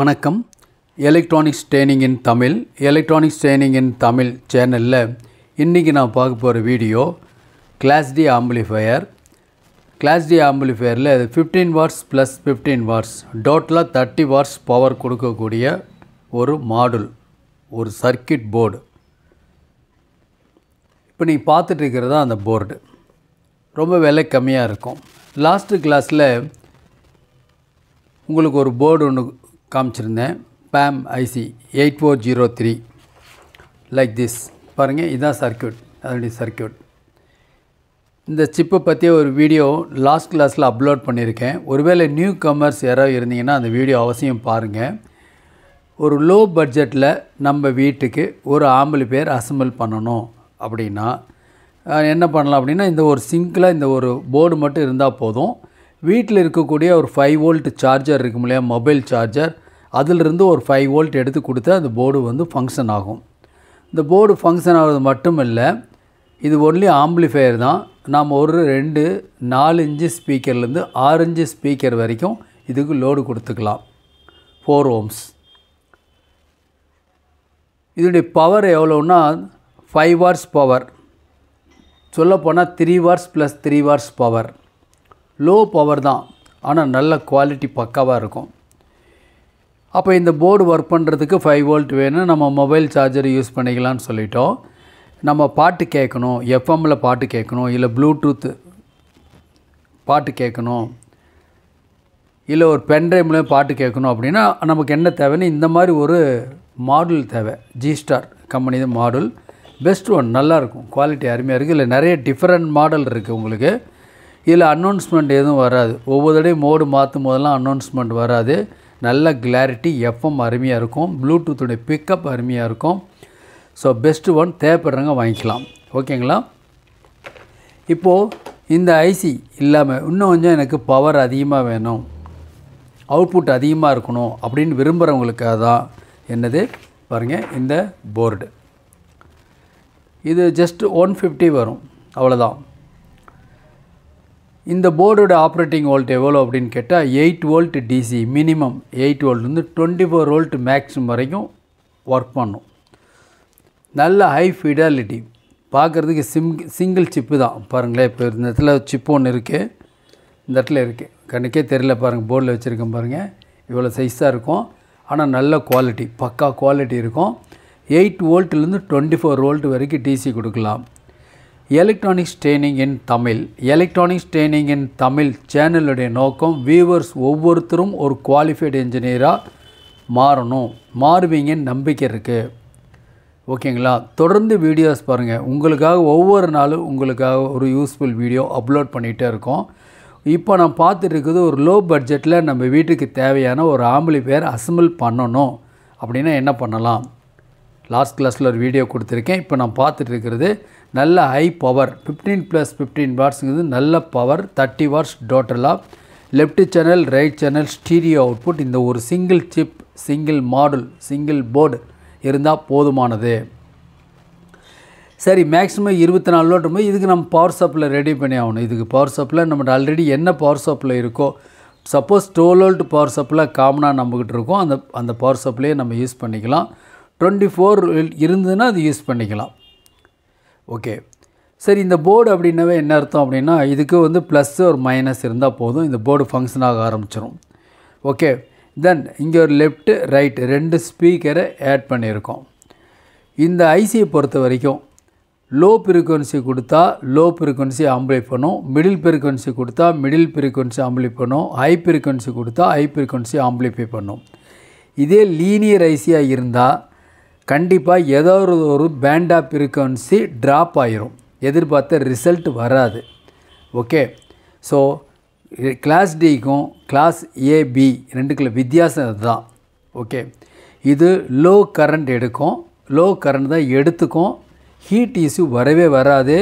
வணக்கம். Electronics training இன் தமிழ் சேனலில் இன்றைக்கி நான் பார்க்க போகிற video class D amplifier. Class D ஆம்பிளிஃபையரில் 15 வாட்ஸ் ப்ளஸ் 15 வாட்ஸ் டோட்டலாக 30 வாட்ஸ் பவர் கொடுக்கக்கூடிய ஒரு மாடுல், ஒரு சர்க்கியூட் போர்டு. இப்போ நீங்கள் பார்த்துட்டு இருக்கிறது அந்த போர்டு ரொம்ப விலை கம்மியாக இருக்கும். லாஸ்ட்டு கிளாஸில் உங்களுக்கு ஒரு போர்டு ஒன்று காமிச்சிருந்தேன், PAM IC 8403 லைக் திஸ். பாருங்கள், இதுதான் சர்க்கியூட், அதனுடைய சர்க்கியூட். இந்த சிப்பை பற்றி ஒரு வீடியோ லாஸ்ட் கிளாஸில் அப்லோட் பண்ணியிருக்கேன். ஒருவேளை நியூ கமர்ஸ் யாராவது இருந்தீங்கன்னா அந்த வீடியோ அவசியம் பாருங்கள். ஒரு லோ பட்ஜெட்டில் நம்ம வீட்டுக்கு ஒரு ஆம்பிளிஃபையர் அசெம்பிள் பண்ணணும் அப்படின்னா என்ன பண்ணலாம் அப்படின்னா, இந்த ஒரு சிங்கில் இந்த ஒரு போர்டு மட்டும் இருந்தால் போதும். வீட்டில் இருக்கக்கூடிய ஒரு 5 வோல்ட் சார்ஜர் இருக்கும் இல்லையா, மொபைல் சார்ஜர், அதிலிருந்து ஒரு 5 வோல்ட் எடுத்து கொடுத்தா அந்த போர்டு வந்து ஃபங்க்ஷன் ஆகும். இந்த போர்டு ஃபங்க்ஷன் ஆகிறது மட்டும் இல்லை, இது ஒன்லி ஆம்பிளிஃபையர் தான். நாம் ஒரு 4 இன்ச்சு ஸ்பீக்கர்லேருந்து 6 இன்ச்சு ஸ்பீக்கர் வரைக்கும் இதுக்கு லோடு கொடுத்துக்கலாம். 4 ohms. இதனுடைய பவர் எவ்வளோன்னா 5 வாட்ஸ் பவர், சொல்லப்போனால் 3 watts plus 3 watts power. Low power தான், ஆனால் நல்ல குவாலிட்டி பக்காவாக இருக்கும். அப்போ இந்த போர்டு ஒர்க் பண்ணுறதுக்கு 5 வோல்ட் வேணும். நம்ம மொபைல் சார்ஜர் யூஸ் பண்ணிக்கலாம்னு சொல்லிட்டோம். நம்ம பாட்டு கேட்கணும், எஃப்எம்மில் பாட்டு கேட்கணும், இல்லை ப்ளூடூத் பாட்டு கேட்கணும், இல்லை ஒரு பென்ட்ரைவ்லேயும் பாட்டு கேட்கணும் அப்படின்னா நமக்கு என்ன தேவைன்னு இந்த மாதிரி ஒரு மாடுல் தேவை. ஜி-ஸ்டார் கம்பெனி தான் மாடுல், பெஸ்ட் ஒன், நல்லாயிருக்கும், குவாலிட்டி அருமையாக இருக்குது. இல்லை நிறைய டிஃப்ரெண்ட் மாடல் இருக்குது உங்களுக்கு. இதில் அனௌன்ஸ்மெண்ட் எதுவும் வராது. ஒவ்வொரு தடையும் மோடு மாற்றும் போதெல்லாம் அனௌன்ஸ்மெண்ட் வராது. நல்ல கிளாரிட்டி, எஃப்எம் அருமையாக இருக்கும், ப்ளூடூத்துடைய பிக்கப் அருமையாக இருக்கும். ஸோ பெஸ்ட்டு ஒன், தேவைப்படுறவங்க வாங்கிக்கலாம். ஓகேங்களா? இப்போது இந்த ஐசி இல்லாமல் இன்னும் கொஞ்சம் எனக்கு பவர் அதிகமாக வேணும், அவுட்புட் அதிகமாக இருக்கணும் அப்படின்னு விரும்புகிறவங்களுக்காக தான் என்னது பாருங்கள் இந்த போர்டு. இது ஜஸ்ட் 150 வரும், அவ்வளோதான். இந்த போர்டோட ஆப்ரேட்டிங் வோல்ட் எவ்வளோ அப்படின்னு கேட்டால் 8 வோல்ட் டிசி, மினிமம் 8 வோல்ட்லேருந்து 24 வோல்ட் மேக்ஸிமம் வரைக்கும் ஒர்க் பண்ணும். நல்ல ஹை ஃபிடாலிட்டி, பார்க்குறதுக்கு சிங்கிள் சிப்பு தான். பாருங்களேன், இப்போ இந்த இடத்துல சிப்பு ஒன்று இருக்குது, இந்த இடத்துல இருக்குது, கண்ணுக்கே தெரியல பாருங்கள், போர்டில் வச்சுருக்கேன் பாருங்கள், இவ்வளோ சைஸாக இருக்கும். ஆனால் நல்ல குவாலிட்டி, பக்கா குவாலிட்டி இருக்கும். 8 வோல்ட்லேருந்து 24 வோல்ட் வரைக்கும் டிசி கொடுக்கலாம். எலக்ட்ரானிக்ஸ் ட்ரெயினிங் இன் தமிழ் சேனலுடைய நோக்கம் வியூவர்ஸ் ஒவ்வொருத்தரும் ஒரு குவாலிஃபைடு என்ஜினியராக மாறுவீங்கன்னு நம்பிக்கை இருக்குது. ஓகேங்களா? தொடர்ந்து வீடியோஸ் பாருங்கள், உங்களுக்காக ஒவ்வொரு நாளும் உங்களுக்காக ஒரு யூஸ்ஃபுல் வீடியோ அப்லோட் பண்ணிகிட்டே இருக்கோம். இப்போ நான் பார்த்துட்டு இருக்குது ஒரு லோ பட்ஜெட்டில் நம்ம வீட்டுக்கு தேவையான ஒரு ஆம்பிளிஃபையர் அசெம்பிள் பண்ணணும் அப்படின்னா என்ன பண்ணலாம். லாஸ்ட் கிளாஸில் ஒரு வீடியோ கொடுத்துருக்கேன். இப்போ நான் பார்த்துட்டு இருக்கிறது நல்ல ஹை பவர் 15 + 15 வாட்ஸுங்கிறது நல்ல பவர். 30 வாட்ஸ் டோட்டலாக, left channel, right channel, stereo output. இந்த ஒரு single chip, single module, single board இருந்தால் போதுமானது. சரி, மேக்ஸிமம் 24 வோல்ட் போது இதுக்கு நம்ம பவர் சப்ளை ரெடி பண்ணி ஆகணும். இதுக்கு பவர் சப்ளை நம்மகிட்ட ஆல்ரெடி என்ன பவர் சப்ளை இருக்கோ, சப்போஸ் 12 வோல்ட் பவர் சப்ளை காமனாக நம்மக்கிட்ட இருக்கும், அந்த பவர் சப்ளையை நம்ம யூஸ் பண்ணிக்கலாம். 24 இருந்ததுன்னா அது யூஸ் பண்ணிக்கலாம். ஓகே, சரி. இந்த போர்டு அப்படின்னாவே என்ன அர்த்தம் அப்படின்னா, இதுக்கு வந்து ப்ளஸ் ஒரு மைனஸ் இருந்தால் போதும், இந்த போர்டு ஃபங்க்ஷன் ஆக ஆரம்பிச்சிடும். ஓகே, தென் இங்கே ஒரு லெஃப்ட் ரைட் 2 ஸ்பீக்கரை ஆட் பண்ணியிருக்கோம். இந்த ஐசியை பொறுத்த வரைக்கும் லோ ஃப்ரீக்வன்சி கொடுத்தா லோ ஃப்ரீக்வன்சி ஆம்பிளிஃபை பண்ணும், மிடில் ஃப்ரீக்வன்சி கொடுத்தா மிடில் ஃப்ரீக்வன்சி ஆம்பிளிஃபை பண்ணும், ஹை ஃப்ரீக்வன்சி கொடுத்தா ஹை ஃப்ரீக்வன்சி ஆம்பிளிஃபை பண்ணும். இதே லீனியர் ஐசியாக இருந்தால் கண்டிப்பாக ஏதோ ஒரு பேண்ட் ஆஃப் ஃப்ரீக்வன்சி ட்ராப் ஆகிரும், எதிர்பார்த்த ரிசல்ட் வராது. ஓகே, ஸோ கிளாஸ் டிக்கும் கிளாஸ் ஏபி ரெண்டுக்குள்ள வித்தியாசம் அதுதான். ஓகே, இது லோ கரண்ட் எடுக்கும், லோ கரண்ட் தான் எடுத்துக்கும், ஹீட் இஷ்யூ வரவே வராது.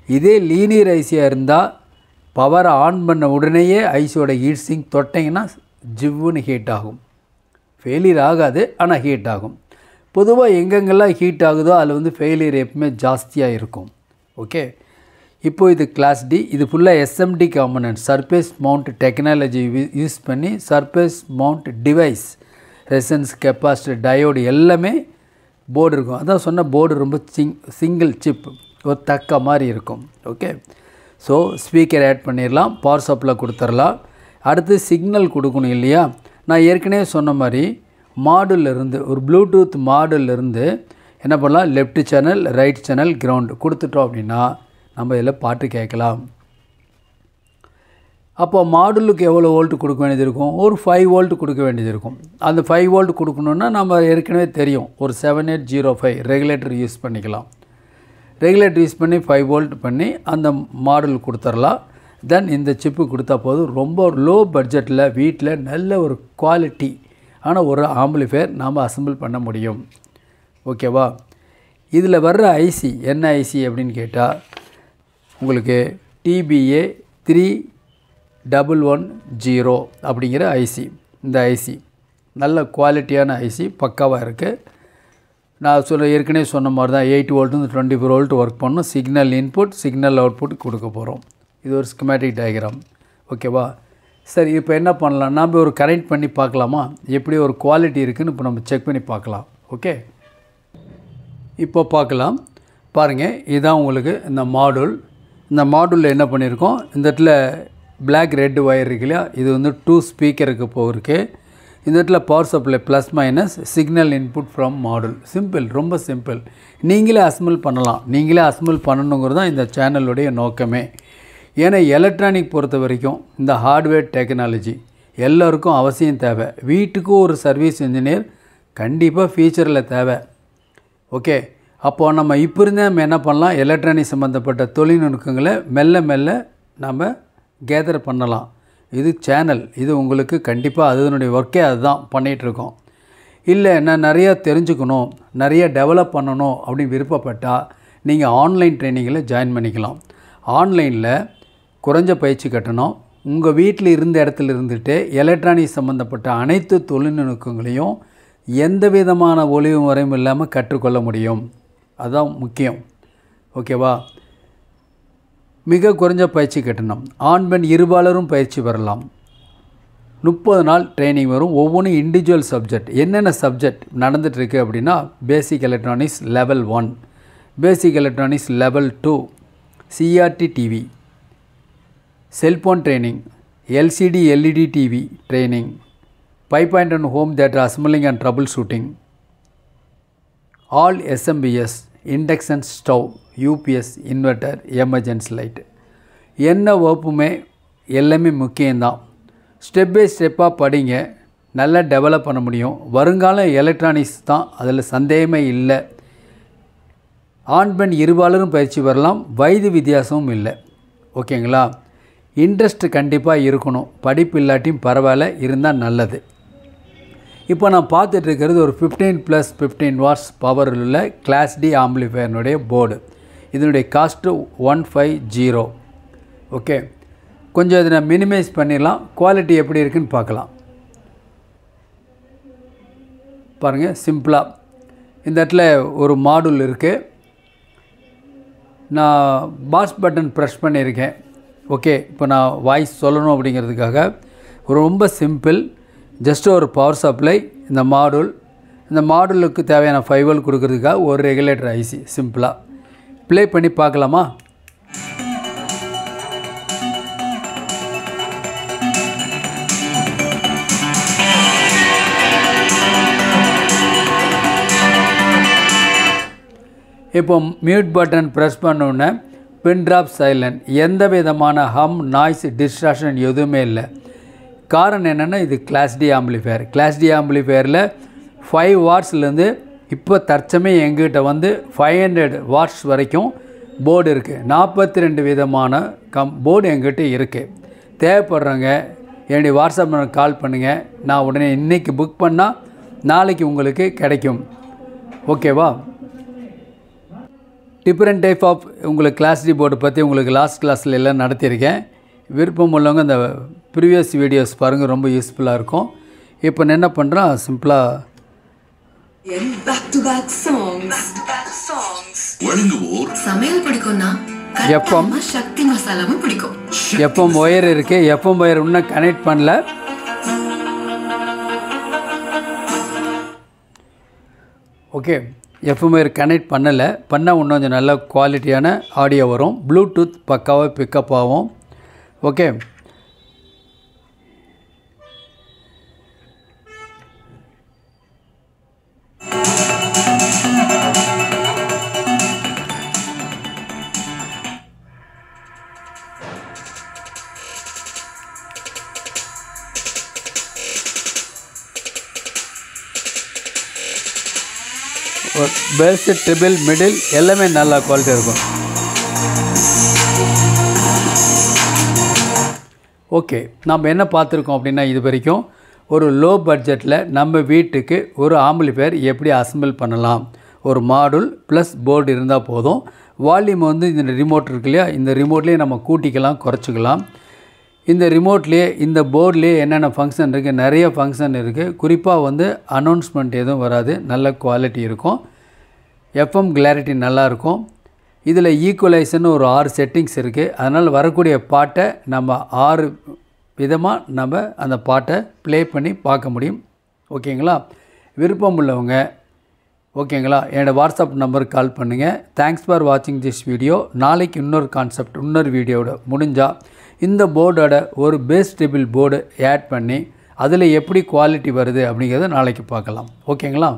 இதே லீனியர் ஐசியாக இருந்தால் பவரை ஆன் பண்ண உடனேயே ஐசியோட ஹீட் சிங்க் தொட்டிங்கன்னா ஜிவ்வுன்னு ஹீட் ஆகும். ஃபெயிலியர் ஆகாது, ஆனால் ஹீட் ஆகும். பொதுவாக எங்கெங்கெல்லாம் ஹீட் ஆகுதோ அதில் வந்து ஃபெயிலியர் எப்பவுமே ஜாஸ்தியாக இருக்கும். ஓகே, இப்போது இது கிளாஸ் டி, இது ஃபுல்லாக SMT component, surface mount technology use பண்ணி surface mount device resistors, capacitor, diode எல்லாமே போர்டு இருக்கும். அதான் சொன்ன போர்டு ரொம்ப சிங்கிள் சிப் ஒரு தக்க மாதிரி இருக்கும். ஓகே, ஸோ ஸ்பீக்கர் ஆட் பண்ணிடலாம், பவர் சப்ளை கொடுத்துடலாம். அடுத்து சிக்னல் கொடுக்கணும் இல்லையா? நான் ஏற்கனவே சொன்ன மாதிரி மாடுலேருந்து ஒரு ப்ளூடூத் மாடுலேருந்து என்ன பண்ணலாம், left channel, right channel, ground கொடுத்துட்டோம் அப்படின்னா நம்ம இதில் பாட்டு கேட்கலாம். அப்போ மாடுலுக்கு எவ்வளோ வோல்ட்டு கொடுக்க வேண்டியது இருக்கும்? ஒரு 5 வோல்ட் கொடுக்க வேண்டியது இருக்கும். அந்த 5 வோல்ட் கொடுக்கணுன்னா நம்ம ஏற்கனவே தெரியும், ஒரு 7805 ரெகுலேட்டர் யூஸ் பண்ணிக்கலாம். ரெகுலேட்டர் யூஸ் பண்ணி 5 வோல்ட் பண்ணி அந்த மாடல் கொடுத்துடலாம். தென் இந்த சிப்பு கொடுத்தா போதும். ரொம்ப லோ பட்ஜெட்டில் வீட்டில் நல்ல ஒரு குவாலிட்டி ஆனால் ஒரு ஆம்பிளிஃபையர் நாம் அசம்பிள் பண்ண முடியும். ஓகேவா? இதில் வர்ற ஐசி என்ன ஐசி அப்படின்னு கேட்டால் உங்களுக்கு TBA 3110 அப்படிங்கிற ஐசி. இந்த ஐசி நல்ல குவாலிட்டியான ஐசி, பக்காவாக இருக்குது. நான் ஏற்கனவே சொன்ன மாதிரி தான் 8 வோல்ட்டு 24 வோல்ட் ஒர்க் பண்ணணும். சிக்னல் இன்புட், சிக்னல் அவுட்புட் கொடுக்க போகிறோம். இது ஒரு ஸ்கிமேட்டிக் டயக்ராம். ஓகேவா? சரி, இப்போ என்ன பண்ணலாம், நாம் ஒரு கனெக்ட் பண்ணி பார்க்கலாமா? எப்படி ஒரு குவாலிட்டி இருக்குதுன்னு இப்போ நம்ம செக் பண்ணி பார்க்கலாம். ஓகே, இப்போ பார்க்கலாம். பாருங்கள், இதுதான் உங்களுக்கு இந்த மாடுல். இந்த மாடுலில் என்ன பண்ணியிருக்கோம், இந்த இடத்துல பிளாக் ரெட் ஒயர் இருக்கு இல்லையா, இது வந்து 2 ஸ்பீக்கருக்கு போயிருக்கு. இந்த இடத்துல power supply plus minus, signal input from module. Simple, ரொம்ப சிம்பிள். நீங்களே அசம்பிள் பண்ணலாம். நீங்களே அசம்பிள் பண்ணணுங்கிறது தான் இந்த சேனலுடைய நோக்கமே. ஏன்னா எலக்ட்ரானிக் பொறுத்த வரைக்கும் இந்த ஹார்ட்வேர் டெக்னாலஜி எல்லோருக்கும் அவசியம் தேவை. வீட்டுக்கும் ஒரு சர்வீஸ் இன்ஜினியர் கண்டிப்பாக ஃபியூச்சரில் தேவை. ஓகே, அப்போது நம்ம இப்போ இருந்தே நம்ம என்ன பண்ணலாம், எலக்ட்ரானிக் சம்மந்தப்பட்ட தொழில்நுட்பங்களை மெல்ல மெல்ல நம்ம கேதர் பண்ணலாம். இது சேனல், இது உங்களுக்கு கண்டிப்பாக அதனுடைய ஒர்க்கே அதுதான் பண்ணிகிட்ருக்கோம். இல்லை நான் நிறையா தெரிஞ்சுக்கணும், நிறைய டெவலப் பண்ணணும் அப்படின்னு விருப்பப்பட்டால் நீங்கள் ஆன்லைன் ட்ரைனிங்கில் ஜாயின் பண்ணிக்கலாம். ஆன்லைனில் குறைஞ்ச பயிற்சி கட்டணம், உங்கள் வீட்டில் இருந்த இடத்துல இருந்துட்டு எலக்ட்ரானிக் சம்மந்தப்பட்ட அனைத்து தொழில்நுட்பங்களையும் எந்த விதமான ஒளிவு முறையும் இல்லாமல் கற்றுக்கொள்ள முடியும். அதுதான் முக்கியம். ஓகேவா? மிக குறைஞ்ச பயிற்சி கட்டணம். ஆண் பெண் இருபாலரும் பயிற்சி பெறலாம். 30 நாள் ட்ரைனிங் வரும். ஒவ்வொன்றும் இண்டிவிஜுவல் சப்ஜெக்ட். என்னென்ன சப்ஜெக்ட் நடந்துகிட்ருக்கு அப்படின்னா, பேசிக் electronics level 1, basic electronics level 2, CRT TV, cellphone training, LCD LED TV training, 5.1 home theatre assembling and trouble shooting, all SMBS, induction stove, UPS, inverter, emergency light. என்ன வகுப்புமே எல்லாமே முக்கியம்தான். Step by ஸ்டெப்பாக படிங்க, நல்லா develop பண்ண முடியும். வருங்கால எலக்ட்ரானிக்ஸ் தான், அதில் சந்தேகமே இல்லை. ஆண் பெண் இருபாலரும் பயிற்சி பெறலாம். வயது வித்தியாசமும் இல்லை. ஓகேங்களா? இன்ட்ரெஸ்ட் கண்டிப்பாக இருக்கணும். படிப்பு இல்லாட்டியும் பரவாயில்ல, இருந்தால் நல்லது. இப்போ நான் பார்த்துட்டு இருக்கிறது ஒரு 15+15 வாட்ஸ் பவரில் உள்ள கிளாஸ் டி ஆம்பிளிஃபையர்னுடைய போர்டு. இதனுடைய காஸ்ட்டு 150. ஓகே, கொஞ்சம் இதை நான் மினிமைஸ் பண்ணிடலாம். குவாலிட்டி எப்படி இருக்குன்னு பார்க்கலாம். பாருங்கள், சிம்பிளாக இந்த இடத்துல ஒரு மாடுல் இருக்குது. நான் பாஸ் பட்டன் ப்ரெஸ் பண்ணியிருக்கேன். ஓகே, இப்போ நான் வாய்ஸ் சொல்லணும் அப்படிங்கிறதுக்காக ரொம்ப சிம்பிள். ஜஸ்ட் ஒரு பவர் சப்ளை, இந்த மாடுலுக்கு தேவையான 5 வோல்ட் கொடுக்கறதுக்காக ஒரு ரெகுலேட்டர் ஐசி. சிம்பிளாக ப்ளே பண்ணி பார்க்கலாமா? இப்போ மியூட் பட்டன் ப்ரெஸ் பண்ணோன்னே பின் ட்ராப் சைலண்ட், எந்த விதமான ஹம், நாய்ஸ், டிஸ்ட்ராக்ஷன் எதுவுமே இல்லை. காரணம் என்னென்னா, இது class D amplifier. Class D ஆம்பிளிஃபையரில் 5 வாட்ஸ்லேருந்து இப்போ தற்சமயம் எங்கிட்ட வந்து 500 வாட்ஸ் வரைக்கும் போர்டு இருக்குது. 42 விதமான போர்டு எங்கிட்ட இருக்குது. தேவைப்படுறவங்க என்னுடைய வாட்ஸ்அப் நம்பருக்கு கால் பண்ணுங்கள். நான் உடனே இன்றைக்கி புக் பண்ணால் நாளைக்கு உங்களுக்கு கிடைக்கும். ஓகேவா? டிஃப்ரெண்ட் டைப் ஆஃப் உங்களுக்கு கிளாஸ் டி போர்டு பற்றி உங்களுக்கு லாஸ்ட் கிளாஸில் எல்லாம் நடத்தியிருக்கேன். விருப்பம் உள்ளவங்க இந்த ப்ரீவியஸ் வீடியோஸ் பாருங்கள், ரொம்ப யூஸ்ஃபுல்லாக இருக்கும். இப்போ நான் என்ன பண்ணுறேன், சிம்பிளாக எஃப்எம் ஒயர் இருக்குது. எஃப்எம் ஒயர் இன்னும் கனெக்ட் பண்ணல. ஓகே, எஃப்எம்ஐஆர் கனெக்ட் பண்ணலை, பண்ணால் இன்னும் கொஞ்சம் நல்ல குவாலிட்டியான ஆடியோ வரும். ப்ளூடூத் பக்காவாக பிக்கப் ஆகும். ஓகே, பேஸ், ட்ரிபிள், மிடில் எல்லாமே நல்ல குவாலிட்டியாக இருக்கும். ஓகே, நம்ம என்ன பார்த்துருக்கோம் அப்படின்னா, இது வரைக்கும் ஒரு லோ பட்ஜெட்டில் நம்ம வீட்டுக்கு ஒரு ஆம்பிளிஃபையர் எப்படி அசம்பிள் பண்ணலாம். ஒரு மாடுல் ப்ளஸ் போர்டு இருந்தால் போதும். வால்யூம் வந்து இந்த ரிமோட் இருக்கு இல்லையா, இந்த ரிமோட்லேயே நம்ம கூட்டிக்கலாம், குறைச்சிக்கலாம். இந்த ரிமோட்லேயே இந்த போர்ட்லேயே என்னென்ன ஃபங்க்ஷன் இருக்குது, நிறைய ஃபங்க்ஷன் இருக்குது. குறிப்பாக வந்து அனௌன்ஸ்மெண்ட் எதுவும் வராது, நல்ல குவாலிட்டி இருக்கும். எஃப்எம் கிளாரிட்டி நல்லாயிருக்கும். இதில் ஈக்குவலைசர்னு ஒரு 6 செட்டிங்ஸ் இருக்குது. அதனால் வரக்கூடிய பாட்டை நம்ம 6 விதமாக நம்ம அந்த பாட்டை ப்ளே பண்ணி பார்க்க முடியும். ஓகேங்களா? விருப்பம் உள்ளவங்க ஓகேங்களா, என்னோடய வாட்ஸ்அப் நம்பருக்கு கால் பண்ணுங்கள். தேங்க்ஸ் ஃபார் வாட்சிங் திஸ் வீடியோ. நாளைக்கு இன்னொரு கான்செப்ட், இன்னொரு வீடியோவோட முடிஞ்சால் இந்த போர்டோட ஒரு பேஸ் ட்ரிபிள் போர்டு ஆட் பண்ணி அதில் எப்படி குவாலிட்டி வருது அப்படிங்கிறத நாளைக்கு பார்க்கலாம். ஓகேங்களா?